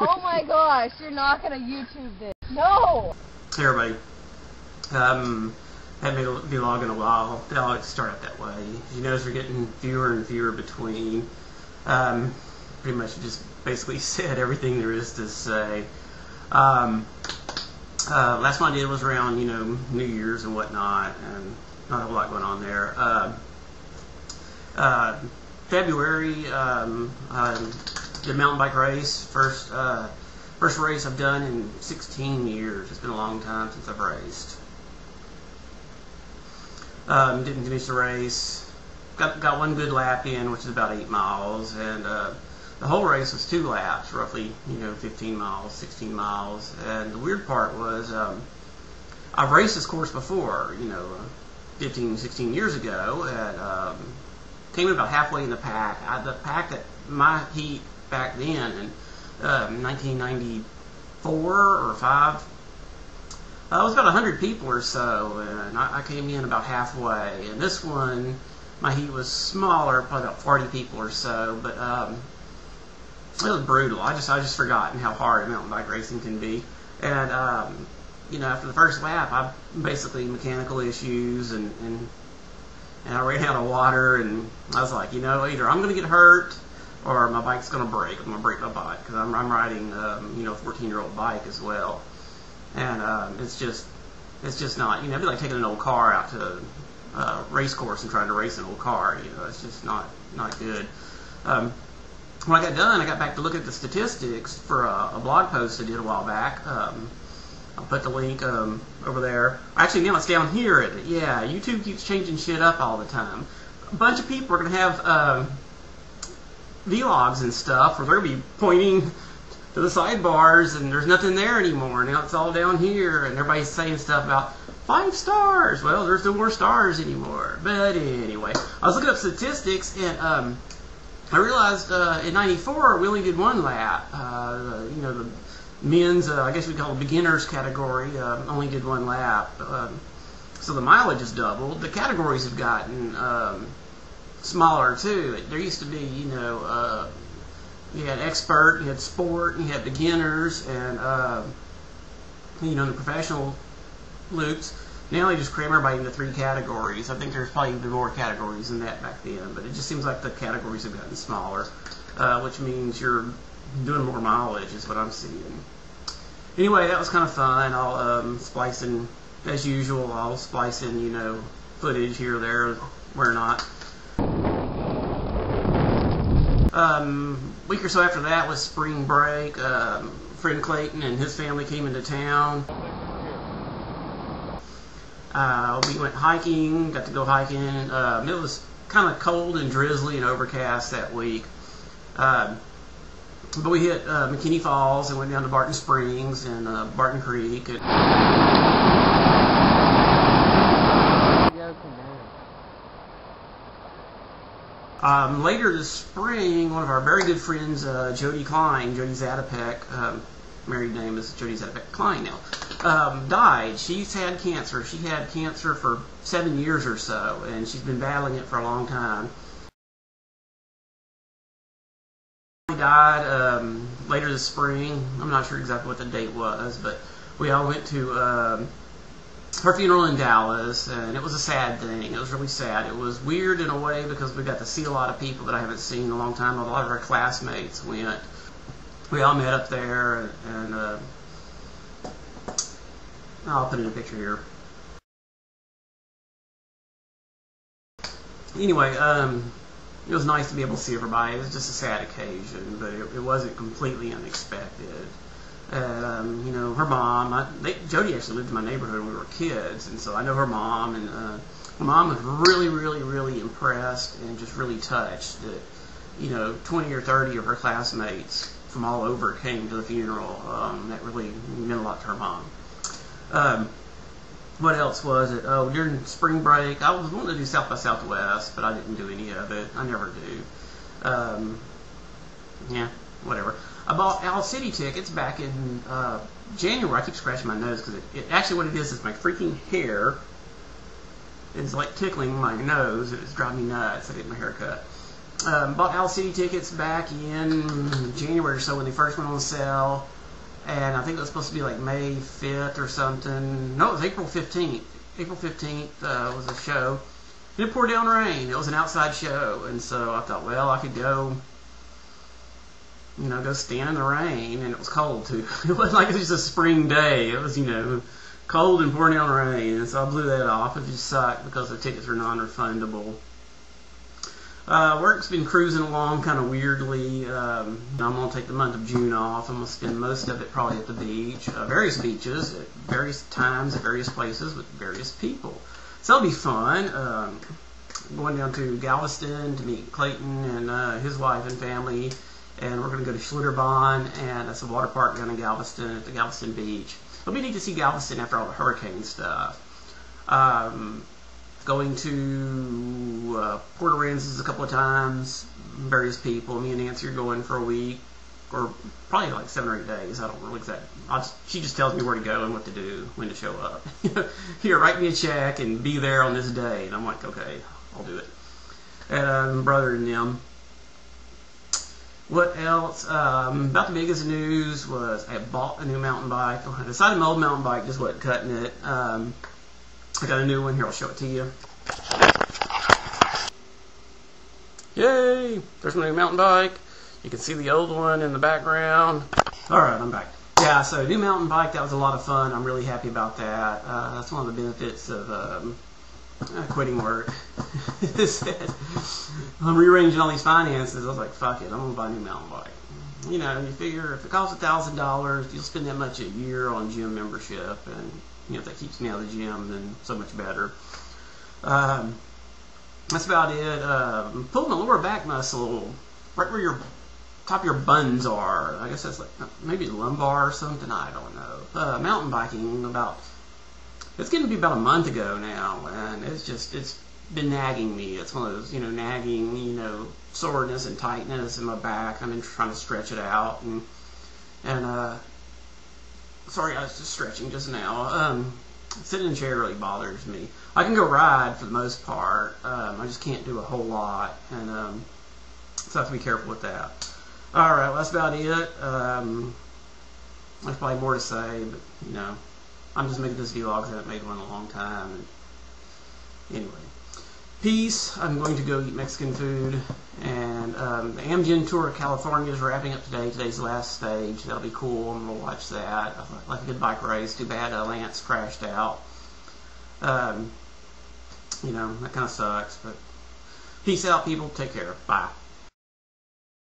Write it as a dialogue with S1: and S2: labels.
S1: Oh my gosh, you're not gonna YouTube this. No!
S2: Hey everybody. Haven't made a vlog in a while. They all start out that way. You notice we're getting fewer and fewer between. Pretty much just basically said everything there is to say. Last one I did was around, New Year's and whatnot, and not a whole lot going on there. February, did mountain bike race. First race I've done in 16 years. It's been a long time since I've raced. Didn't finish the race. Got one good lap in, which is about 8 miles, and the whole race was 2 laps, roughly, 15 miles, 16 miles. And the weird part was, I've raced this course before, 15, 16 years ago, and came in about halfway in the pack. The pack at my heat back then in 1994 or 5, it was about 100 people or so, and I came in about halfway. And this one, my heat was smaller, probably about 40 people or so, but it was brutal. I just forgotten how hard mountain bike racing can be. And after the first lap, I basically mechanical issues, and I ran out of water, and I was like, either I'm going to get hurt or my bike's going to break. I'm going to break my bike because I'm riding, a 14-year-old bike as well. And it's just not, it'd be like taking an old car out to a race course and trying to race an old car. It's just not good. When I got done, I got back to look at the statistics for a blog post I did a while back. I'll put the link over there. Actually, now it's down here. Yeah, YouTube keeps changing shit up all the time. A bunch of people are going to have vlogs and stuff where they're going to be pointing to the sidebars, and there's nothing there anymore. Now it's all down here, and everybody's saying stuff about 5 stars. Well, there's no more stars anymore. But anyway, I was looking up statistics, and I realized in '94 we only did 1 lap. The men's, I guess we call it beginners category, only did 1 lap. So the mileage has doubled. The categories have gotten smaller too. There used to be, you had expert, you had sport, you had beginners, and the professional loops. Now they just cram everybody into 3 categories. I think there's probably even more categories than that back then, but it just seems like the categories have gotten smaller, which means you're doing more mileage is what I'm seeing. Anyway, that was kind of fun. I'll splice in, as usual, I'll splice in, footage here or there, where not. Week or so after that was spring break. Friend Clayton and his family came into town. We went hiking, got to go hiking. It was kind of cold and drizzly and overcast that week. But we hit McKinney Falls and went down to Barton Springs and Barton Creek. Later this spring, one of our very good friends, Jodie Zatopek, married name is Jodie Zatopek Klein now, died. She's had cancer. She had cancer for 7 years or so, and she's been battling it for a long time. She died later this spring. I'm not sure exactly what the date was, but we all went to her funeral in Dallas, and it was a sad thing. It was really sad. It was weird in a way because we got to see a lot of people that I haven't seen in a long time. A lot of our classmates went. We all met up there, and I'll put in a picture here. Anyway, it was nice to be able to see everybody. It was just a sad occasion, but it wasn't completely unexpected. Her mom, Jodie actually lived in my neighborhood when we were kids, and so I know her mom, and her mom was really, really, really impressed and just really touched that, 20 or 30 of her classmates from all over came to the funeral. That really meant a lot to her mom. What else was it? Oh, during spring break, I was wanting to do South by Southwest, but I didn't do any of it. I never do. Yeah, whatever. I bought Owl City tickets back in January. I keep scratching my nose because actually what it is my freaking hair is like tickling my nose. It's driving me nuts. I get my hair cut. Bought Owl City tickets back in January or so when they first went on sale. And I think it was supposed to be like May 5th or something. No, it was April 15th. April 15th was a show. And it poured down rain. It was an outside show. And so I thought, well, I could go, go stand in the rain. And it was cold, too. It wasn't like it was just a spring day. It was, cold and pouring down rain. And so I blew that off. It just sucked because the tickets were non-refundable. Work's been cruising along kind of weirdly. I'm going to take the month of June off. I'm going to spend most of it probably at the beach. Various beaches, at various times, at various places, with various people. So it'll be fun. Going down to Galveston to meet Clayton and his wife and family. And we're going to go to Schlitterbahn, and that's a water park down in Galveston at the Galveston Beach. It'll be neat to see Galveston after all the hurricane stuff. Going to Port Aransas a couple of times, various people. Me and Nancy are going for a week, or probably like 7 or 8 days. I don't really exactly. She just tells me where to go and what to do, when to show up. Here, write me a check and be there on this day. And I'm like, okay, I'll do it. And brother and them. What else? About the biggest news was I bought a new mountain bike. I decided my old mountain bike just wasn't cutting it. I got a new one here. I'll show it to you. Yay! There's my new mountain bike. You can see the old one in the background. Alright, I'm back. Yeah, so new mountain bike, that was a lot of fun. I'm really happy about that. That's one of the benefits of quitting work. I'm rearranging all these finances. I was like, fuck it, I'm going to buy a new mountain bike. You figure if it costs $1,000, you'll spend that much a year on gym membership, and if that keeps me out of the gym, then so much better. That's about it. Pulling the lower back muscle, right where your top of your buns are. I guess that's like maybe lumbar or something. I don't know. Mountain biking it's getting to be about a month ago now, and it's been nagging me. It's one of those nagging soreness and tightness in my back. I've been trying to stretch it out, and sorry, I was just stretching just now. Sitting in a chair really bothers me. I can go ride for the most part. I just can't do a whole lot, and so I have to be careful with that. Alright, well, that's about it. There's probably more to say, but, I'm just making this vlog because I haven't made one in a long time. And anyway, peace. I'm going to go eat Mexican food, and the Amgen tour of California is wrapping up today. Today's the last stage. That'll be cool. I'm going to watch that. I like a good bike race. Too bad Lance crashed out. That kind of sucks, but peace out, people. Take care. Bye.